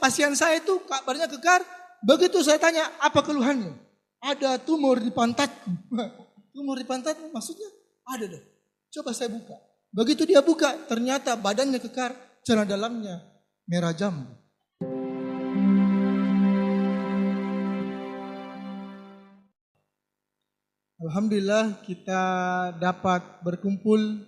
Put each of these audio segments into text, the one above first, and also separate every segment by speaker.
Speaker 1: pasien saya itu badannya kekar. Begitu saya tanya, apa keluhannya? Ada tumor di pantatku. Tumor di pantatmu maksudnya? Ada deh. Coba saya buka. Begitu dia buka, ternyata badannya kekar, celana dalamnya merah jambu. Alhamdulillah kita dapat berkumpul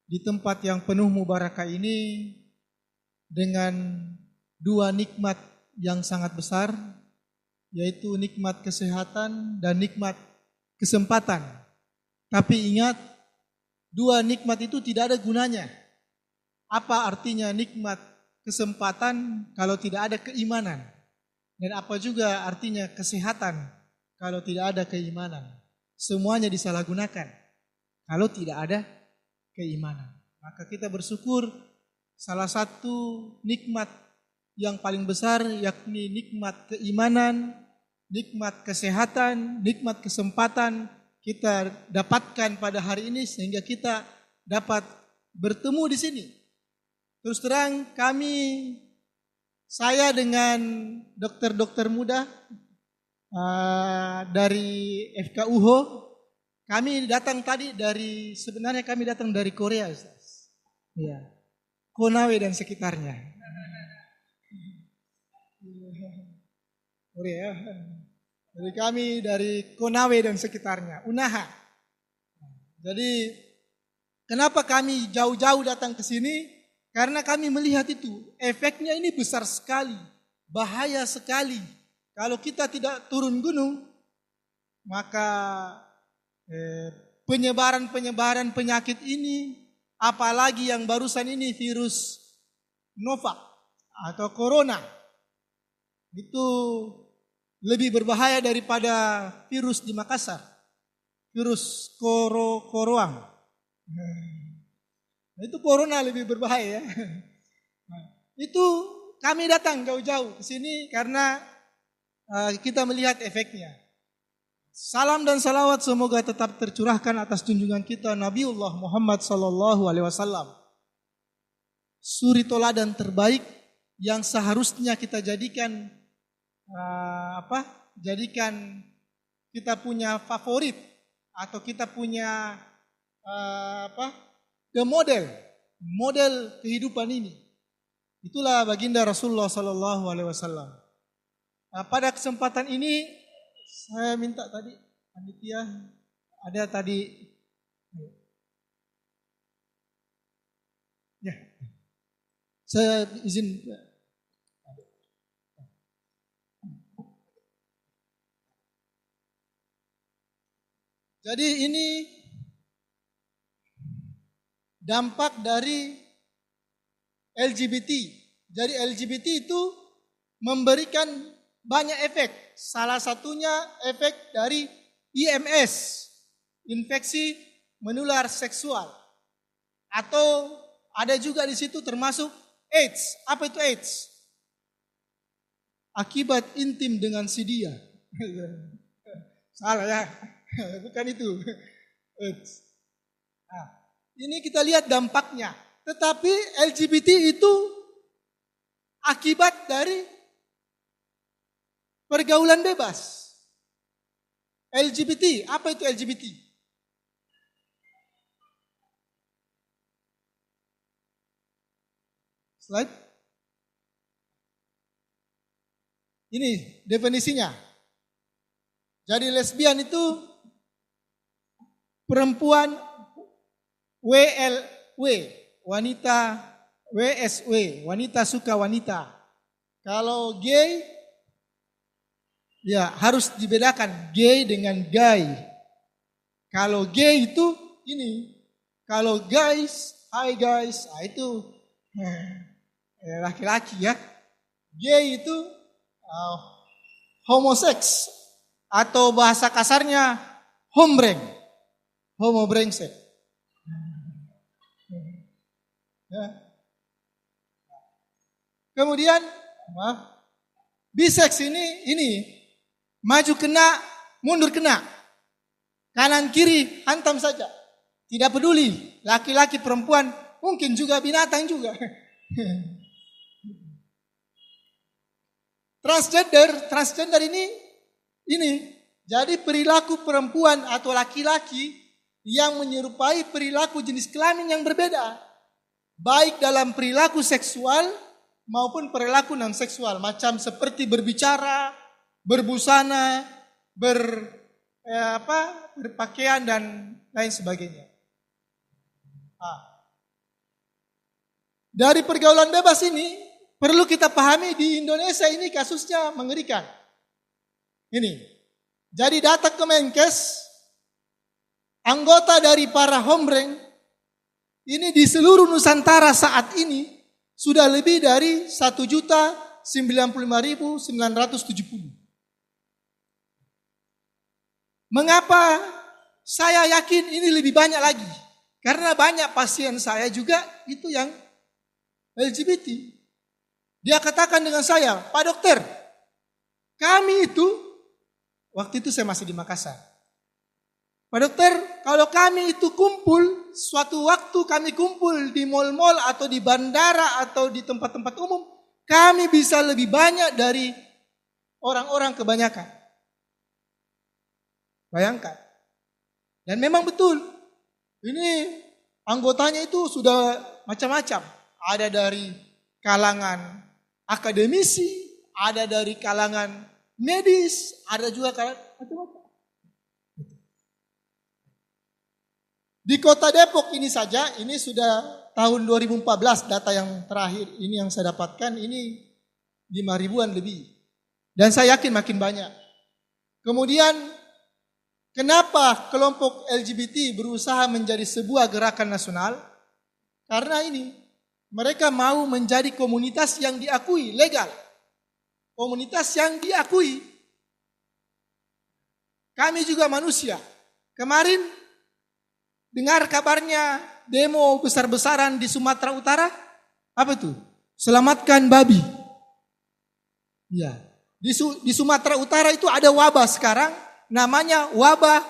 Speaker 1: di tempat yang penuh mubarakah ini dengan dua nikmat yang sangat besar, yaitu nikmat kesehatan dan nikmat kesempatan. Tapi ingat, dua nikmat itu tidak ada gunanya. Apa artinya nikmat kesempatan kalau tidak ada keimanan? Dan apa juga artinya kesehatan kalau tidak ada keimanan? Semuanya disalahgunakan kalau tidak ada keimanan. Maka kita bersyukur salah satu nikmat yang paling besar yakni nikmat keimanan, nikmat kesehatan, nikmat kesempatan kita dapatkan pada hari ini sehingga kita dapat bertemu di sini. Terus terang saya dengan dokter-dokter muda dari FKUHO, kami datang dari Korea, Ustaz. Ya. Konawe dan sekitarnya. Korea. Jadi kami dari Konawe dan sekitarnya, Unaha. Jadi kenapa kami jauh-jauh datang ke sini? Karena kami melihat itu, efeknya ini besar sekali, bahaya sekali. Kalau kita tidak turun gunung, maka penyebaran penyakit ini, apalagi yang barusan ini virus Novak atau Corona, itu lebih berbahaya daripada virus di Makassar, virus Koroang. Itu Corona lebih berbahaya. Itu kami datang jauh-jauh ke sini karena kita melihat efeknya. Salam dan salawat semoga tetap tercurahkan atas junjungan kita Nabiullah Muhammad sallallahu alaihi wasallam. Suri toladan terbaik yang seharusnya kita jadikan jadikan kita punya favorit atau kita punya model kehidupan ini. Itulah baginda Rasulullah sallallahu alaihi wasallam. Pada kesempatan ini saya minta tadi panitia ada tadi ya. Saya izin jadi ini dampak dari LGBT. Jadi LGBT itu memberikan banyak efek. Salah satunya efek dari IMS, infeksi menular seksual. Atau ada juga di situ termasuk AIDS. Apa itu AIDS? Akibat intim dengan si dia. Salah ya, bukan itu. AIDS. Nah, ini kita lihat dampaknya. Tetapi LGBT itu akibat dari pergaulan bebas. LGBT, apa itu LGBT? Slide. Ini definisinya. Jadi lesbian itu perempuan WLW, wanita WSW, wanita suka wanita. Kalau gay ya harus dibedakan gay dengan gay. Kalau gay itu ini, kalau guys, hi guys, itu laki-laki ya. Gay itu homoseks atau bahasa kasarnya homo brengsek. Ya. Kemudian biseks ini maju kena, mundur kena. Kanan kiri hantam saja. Tidak peduli laki-laki perempuan, mungkin juga binatang juga. Transgender ini jadi perilaku perempuan atau laki-laki yang menyerupai perilaku jenis kelamin yang berbeda. Baik dalam perilaku seksual maupun perilaku non seksual, macam seperti berbicara, berbusana, berpakaian dan lain sebagainya. Dari pergaulan bebas ini perlu kita pahami di Indonesia ini kasusnya mengerikan. Ini, jadi data Kemenkes, anggota dari para hombreng ini di seluruh Nusantara saat ini sudah lebih dari 1.095.970. Mengapa saya yakin ini lebih banyak lagi? Karena banyak pasien saya juga itu yang LGBT. Dia katakan dengan saya, Pak Dokter, kami itu, waktu itu saya masih di Makassar. Pak Dokter, kalau kami itu kumpul, suatu waktu kami kumpul di mal-mal atau di bandara atau di tempat-tempat umum, kami bisa lebih banyak dari orang-orang kebanyakan. Bayangkan. Dan memang betul, ini anggotanya itu sudah macam-macam. Ada dari kalangan akademisi, ada dari kalangan medis, ada juga kalangan macam-macam. Di kota Depok ini saja, ini sudah tahun 2014 data yang terakhir ini yang saya dapatkan, ini 5.000-an lebih. Dan saya yakin makin banyak. Kemudian kenapa kelompok LGBT berusaha menjadi sebuah gerakan nasional? Karena ini, mereka mau menjadi komunitas yang diakui, legal. Komunitas yang diakui. Kami juga manusia. Kemarin dengar kabarnya demo besar-besaran di Sumatera Utara. Apa itu? Selamatkan babi. Ya. Di Sumatera Utara itu ada wabah sekarang. Namanya wabah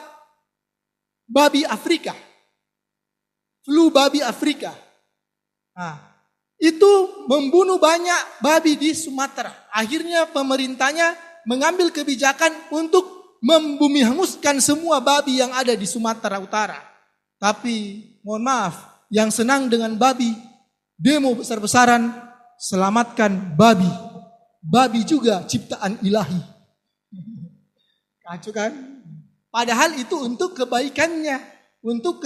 Speaker 1: babi Afrika. Flu babi Afrika. Itu membunuh banyak babi di Sumatera. Akhirnya pemerintahnya mengambil kebijakan untuk membumi hanguskan semua babi yang ada di Sumatera Utara. Tapi mohon maaf, yang senang dengan babi, demo besar-besaran, selamatkan babi. Babi juga ciptaan ilahi. Kacau kan? Padahal itu untuk kebaikannya, untuk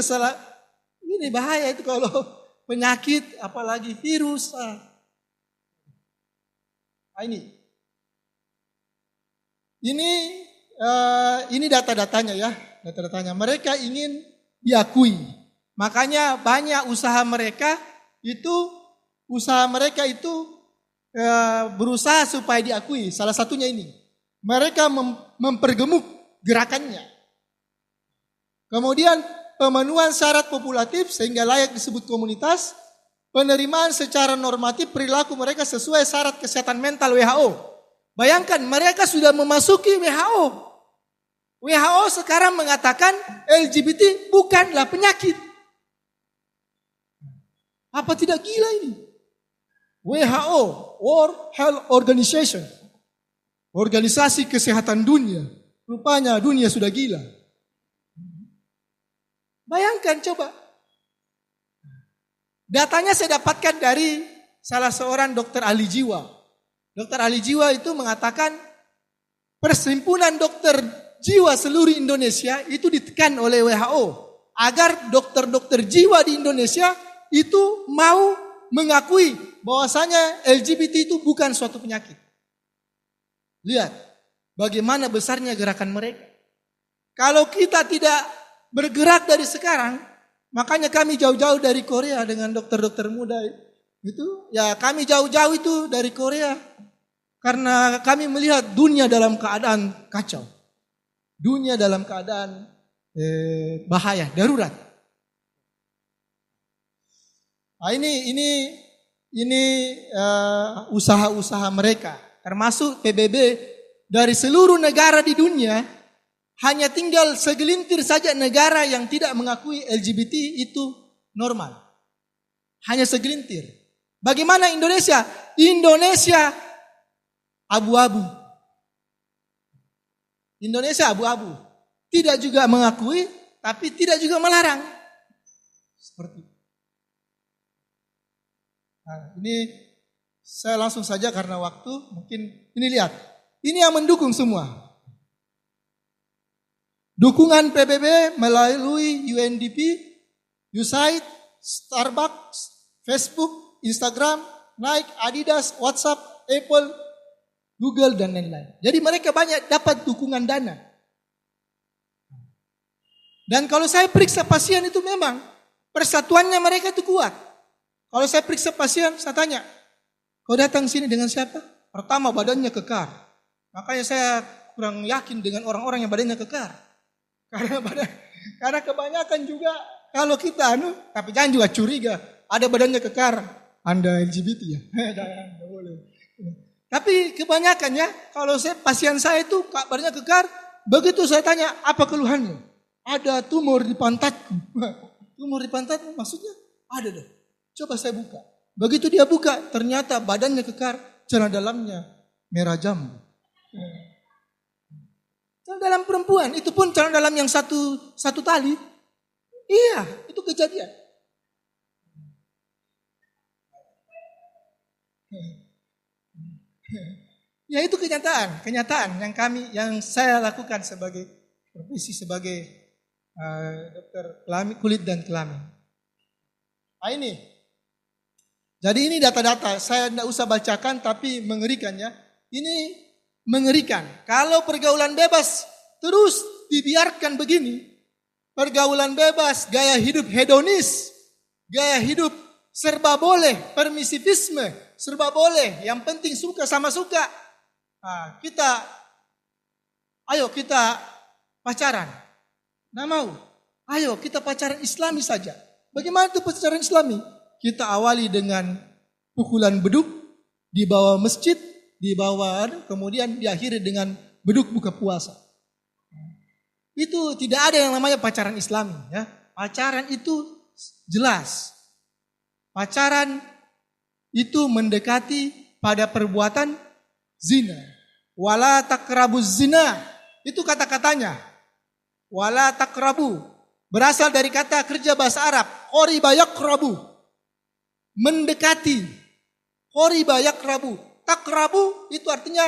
Speaker 1: ini bahaya itu kalau penyakit, apalagi virus. Ini data-datanya ya, data-datanya. Mereka ingin diakui. Makanya banyak usaha mereka itu berusaha supaya diakui. Salah satunya ini. Mereka mempergemuk gerakannya. Kemudian pemenuhan syarat populatif sehingga layak disebut komunitas. Penerimaan secara normatif perilaku mereka sesuai syarat kesehatan mental WHO. Bayangkan mereka sudah memasuki WHO. WHO sekarang mengatakan LGBT bukanlah penyakit. Apa tidak gila ini? WHO, World Health Organization, Organisasi Kesehatan Dunia. Rupanya dunia sudah gila. Bayangkan coba. Datanya saya dapatkan dari salah seorang dokter ahli jiwa. Dokter ahli jiwa itu mengatakan persimpunan dokter jiwa seluruh Indonesia itu ditekan oleh WHO agar dokter-dokter jiwa di Indonesia itu mau mengakui bahwasanya LGBT itu bukan suatu penyakit. Lihat bagaimana besarnya gerakan mereka. Kalau kita tidak bergerak dari sekarang, makanya kami jauh-jauh dari Korea dengan dokter-dokter muda itu. Ya kami jauh-jauh itu dari Korea karena kami melihat dunia dalam keadaan kacau. Dunia dalam keadaan bahaya, darurat. Ini usaha-usaha mereka, termasuk PBB dari seluruh negara di dunia, hanya tinggal segelintir saja negara yang tidak mengakui LGBT itu normal. Hanya segelintir. Bagaimana Indonesia? Indonesia abu-abu. Indonesia abu-abu. Tidak juga mengakui, tapi tidak juga melarang. Seperti itu. Nah, ini saya langsung saja karena waktu, mungkin ini lihat. Ini yang mendukung semua. Dukungan PBB melalui UNDP, USAID, Starbucks, Facebook, Instagram, Nike, Adidas, WhatsApp, Apple, Google, dan lain-lain. Jadi mereka banyak dapat dukungan dana. Dan kalau saya periksa pasien itu memang persatuannya mereka itu kuat. Kalau saya periksa pasien, saya tanya, kau datang sini dengan siapa? Pertama badannya kekar. Makanya saya kurang yakin dengan orang-orang yang badannya kekar. Karena kebanyakan juga kalau kita tapi jangan juga curiga, ada badannya kekar, Anda LGBT ya. Jangan boleh. Tapi kebanyakan ya, kalau pasien saya itu badannya kekar, begitu saya tanya, apa keluhanmu? Ada tumor di pantatku. Tumor di pantatmu maksudnya? Ada deh. Coba saya buka. Begitu dia buka, ternyata badannya kekar, celana dalamnya merah jambu. Celana dalam perempuan, itu pun celana dalam yang satu tali. Iya, itu kejadian. Ya itu kenyataan yang saya lakukan sebagai profesi sebagai dokter kulit dan kelamin. Nah ini. Jadi ini data-data, saya tidak usah bacakan tapi mengerikan ya. Ini mengerikan. Kalau pergaulan bebas terus dibiarkan begini, pergaulan bebas, gaya hidup hedonis, gaya hidup serba boleh, permisivisme, serba boleh, yang penting suka sama suka. Nah, ayo kita pacaran. Nggak mau. Ayo kita pacaran Islami saja. Bagaimana itu pacaran Islami? Kita awali dengan pukulan beduk di bawah masjid, kemudian diakhiri dengan beduk buka puasa. Itu tidak ada yang namanya pacaran Islami. Ya. Pacaran itu jelas. Pacaran itu mendekati pada perbuatan zina. Wala taqrabuz zina. Itu kata-katanya. Wala taqrabu. Berasal dari kata kerja bahasa Arab. Qoriba yaqrabu. Mendekati. Qoriba yaqrabu. Taqrabu itu artinya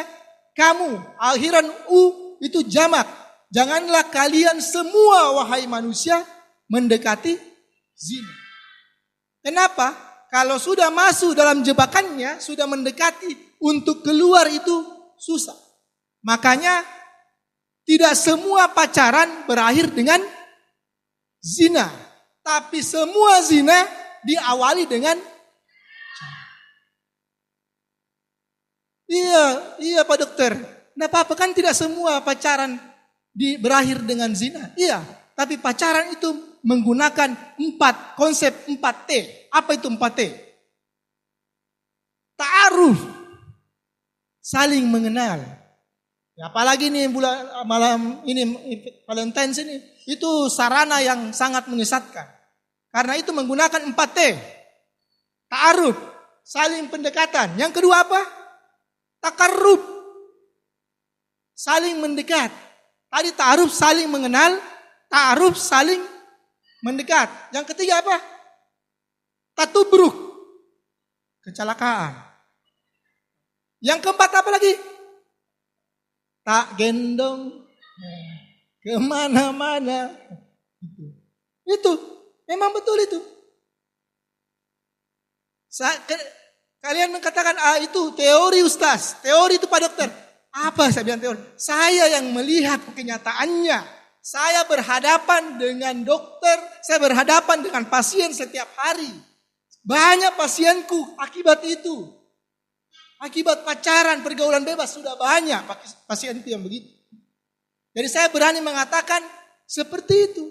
Speaker 1: kamu. Akhiran itu jamak. Janganlah kalian semua wahai manusia mendekati zina. Kenapa? Kalau sudah masuk dalam jebakannya, sudah mendekati, untuk keluar itu susah. Makanya tidak semua pacaran berakhir dengan zina. Tapi semua zina diawali dengan Iya Pak Dokter. Tidak apa-apa kan tidak semua pacaran berakhir dengan zina. Iya, tapi pacaran itu menggunakan konsep 4T. Apa itu 4T? Ta'aruf. Saling mengenal. Ya, apalagi nih malam ini Valentine's ini. Itu sarana yang sangat menyesatkan. Karena itu menggunakan 4T. Ta'aruf. Saling pendekatan. Yang kedua apa? Takarrub. Saling mendekat. Tadi ta'aruf saling mengenal. Ta'aruf saling mendekat. Yang ketiga apa? Tatubruk. Kecelakaan. Yang keempat apa lagi? Tak gendong kemana-mana. Itu. Memang betul itu. Kalian mengatakan, itu teori Ustaz. Teori itu Pak Dokter. Apa saya bilang teori? Saya yang melihat kenyataannya. Saya berhadapan dengan dokter. Saya berhadapan dengan pasien setiap hari. Banyak pasienku akibat itu. Akibat pacaran, pergaulan bebas sudah banyak pasien itu yang begitu. Jadi saya berani mengatakan seperti itu.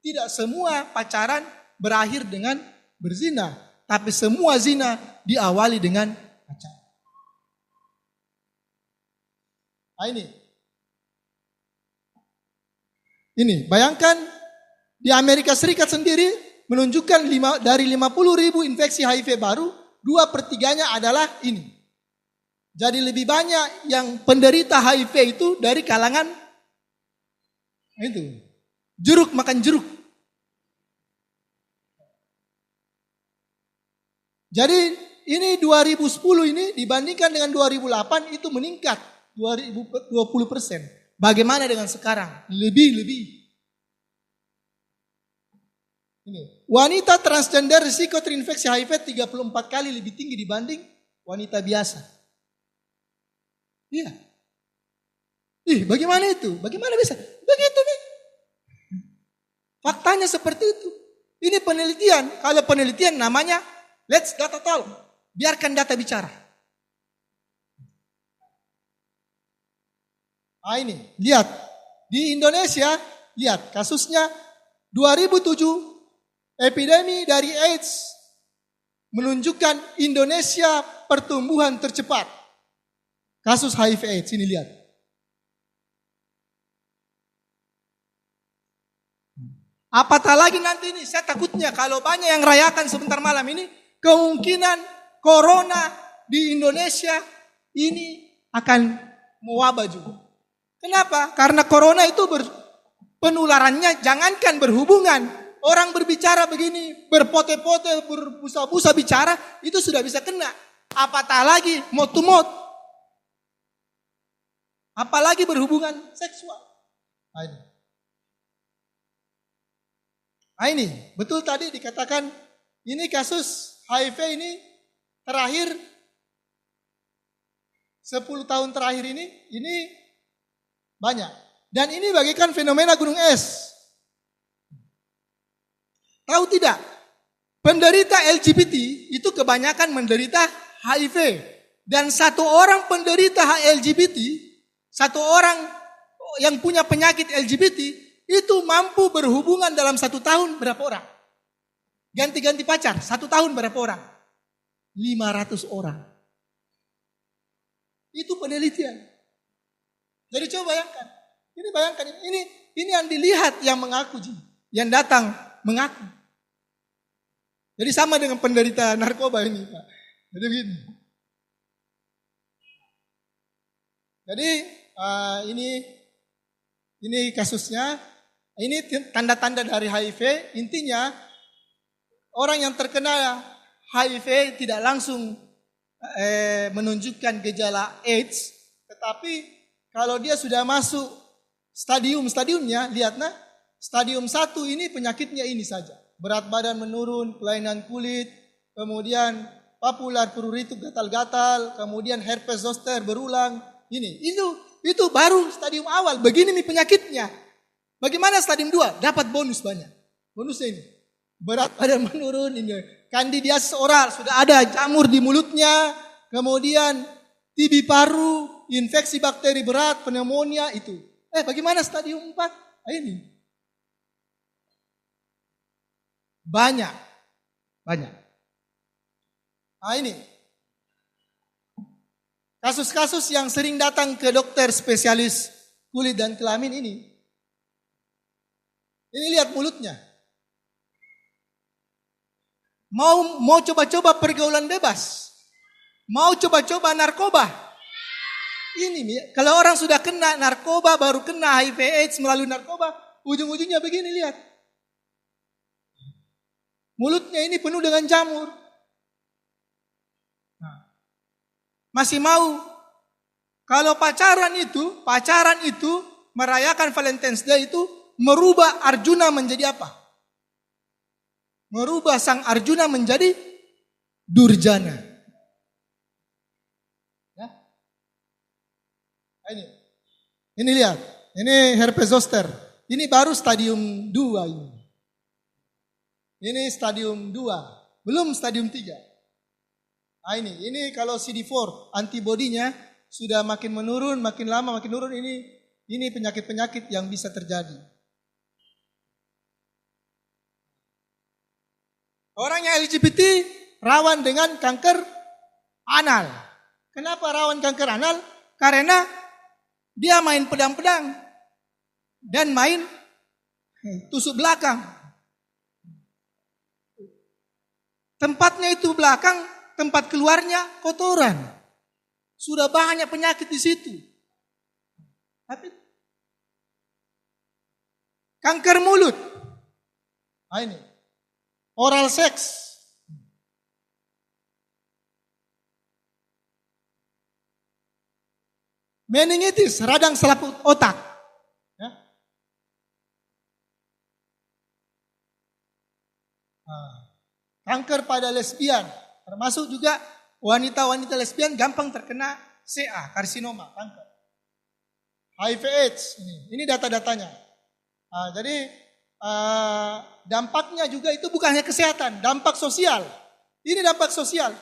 Speaker 1: Tidak semua pacaran berakhir dengan berzina. Tapi semua zina diawali dengan pacaran. Nah ini bayangkan di Amerika Serikat sendiri menunjukkan dari 50.000 infeksi HIV baru, 2/3 adalah ini. Jadi lebih banyak yang penderita HIV itu dari kalangan itu jeruk makan jeruk. Jadi ini 2010 ini dibandingkan dengan 2008 itu meningkat 20%. Bagaimana dengan sekarang? Lebih. Ini. Wanita transgender risiko terinfeksi HIV 34 kali lebih tinggi dibanding wanita biasa. Iya. Bagaimana itu? Bagaimana bisa? Begitu nih. Faktanya seperti itu. Ini penelitian. Kalau penelitian namanya let's data talk. Biarkan data bicara. Nah ini, lihat. Di Indonesia, lihat kasusnya 2007 epidemi dari AIDS menunjukkan Indonesia pertumbuhan tercepat. Kasus HIV AIDS, ini lihat. Apatah lagi nanti ini, saya takutnya kalau banyak yang rayakan sebentar malam ini, kemungkinan corona di Indonesia ini akan mewabah juga. Kenapa? Karena corona itu penularannya jangankan berhubungan. Orang berbicara begini, berpote-pote, berbusa-busa bicara, itu sudah bisa kena. Apatah lagi mouth to mouth. Apalagi berhubungan seksual. Nah ini, betul tadi dikatakan ini kasus HIV ini terakhir 10 tahun terakhir ini banyak. Dan ini bagaikan fenomena gunung es. Tahu tidak? Penderita LGBT itu kebanyakan menderita HIV. Dan satu orang penderita LGBT, satu orang yang punya penyakit LGBT, itu mampu berhubungan dalam 1 tahun berapa orang? Ganti-ganti pacar, 1 tahun berapa orang? 500 orang. Itu penelitian. Jadi coba bayangkan. Ini yang dilihat yang mengaku, yang datang mengaku. Jadi sama dengan penderita narkoba ini, Pak. Jadi begini. Jadi ini kasusnya. Ini tanda-tanda dari HIV. Intinya orang yang terkena HIV tidak langsung menunjukkan gejala AIDS, tetapi kalau dia sudah masuk stadiumnya, lihatlah, stadium 1 ini penyakitnya ini saja. Berat badan menurun, kelainan kulit, kemudian papular pruritus gatal-gatal, kemudian herpes zoster berulang. Itu baru stadium awal. Begini nih penyakitnya. Bagaimana stadium 2? Dapat bonus banyak. Bonusnya ini. Berat badan menurun, ini kandidiasis oral, sudah ada jamur di mulutnya, kemudian TB paru, infeksi bakteri berat, pneumonia itu. Bagaimana stadium 4? Ini. Banyak. Nah ini. Kasus-kasus yang sering datang ke dokter spesialis kulit dan kelamin ini. Ini lihat mulutnya. Mau coba-coba pergaulan bebas. Mau coba-coba narkoba. Ini kalau orang sudah kena narkoba, baru kena HIV AIDS melalui narkoba, ujung-ujungnya begini, lihat. Mulutnya ini penuh dengan jamur. Masih mau. Kalau pacaran itu merayakan Valentine's Day itu merubah Arjuna menjadi apa? Merubah sang Arjuna menjadi Durjana. Ya. Ini lihat. Ini herpes zoster. Ini baru stadium 2 ini. Ini stadium 2. Belum stadium 3. Nah ini kalau CD4 antibodinya sudah makin menurun, makin lama makin menurun, ini penyakit-penyakit yang bisa terjadi. Orang yang LGBT rawan dengan kanker anal. Kenapa rawan kanker anal? Karena dia main pedang-pedang dan main tusuk belakang. Tempatnya itu belakang, tempat keluarnya kotoran. Sudah banyak penyakit di situ. Tapi kanker mulut. Nah ini. Oral seks. Meningitis, radang selaput otak. Ya. Kanker pada lesbian. Termasuk juga wanita-wanita lesbian gampang terkena CA, karsinoma, kanker. HIV AIDS, ini data-datanya. Jadi dampaknya juga itu bukan hanya kesehatan, dampak sosial. Ini dampak sosial.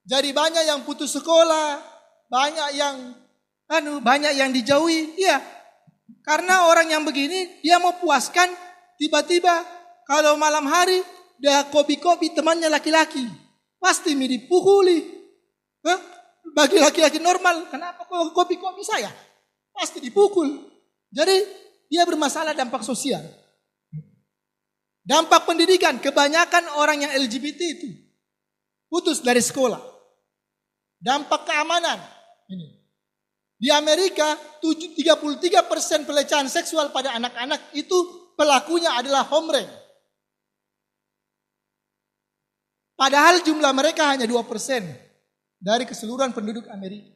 Speaker 1: Jadi banyak yang putus sekolah, banyak yang dijauhi. Iya, karena orang yang begini dia mau puaskan, tiba-tiba kalau malam hari dia kopi-kopi temannya laki-laki, pasti dipukuli. Bagi laki-laki normal, kenapa kok kopi-kopi saya? Pasti dipukul. Jadi dia bermasalah dampak sosial. Dampak pendidikan, kebanyakan orang yang LGBT itu putus dari sekolah. Dampak keamanan, ini. Di Amerika 33% pelecehan seksual pada anak-anak itu pelakunya adalah homeland. Padahal jumlah mereka hanya 2% dari keseluruhan penduduk Amerika.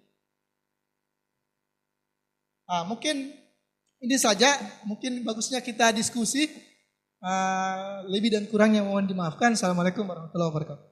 Speaker 1: Mungkin ini saja, mungkin bagusnya kita diskusi. Lebih dan kurangnya mohon dimaafkan. Assalamualaikum warahmatullahi wabarakatuh.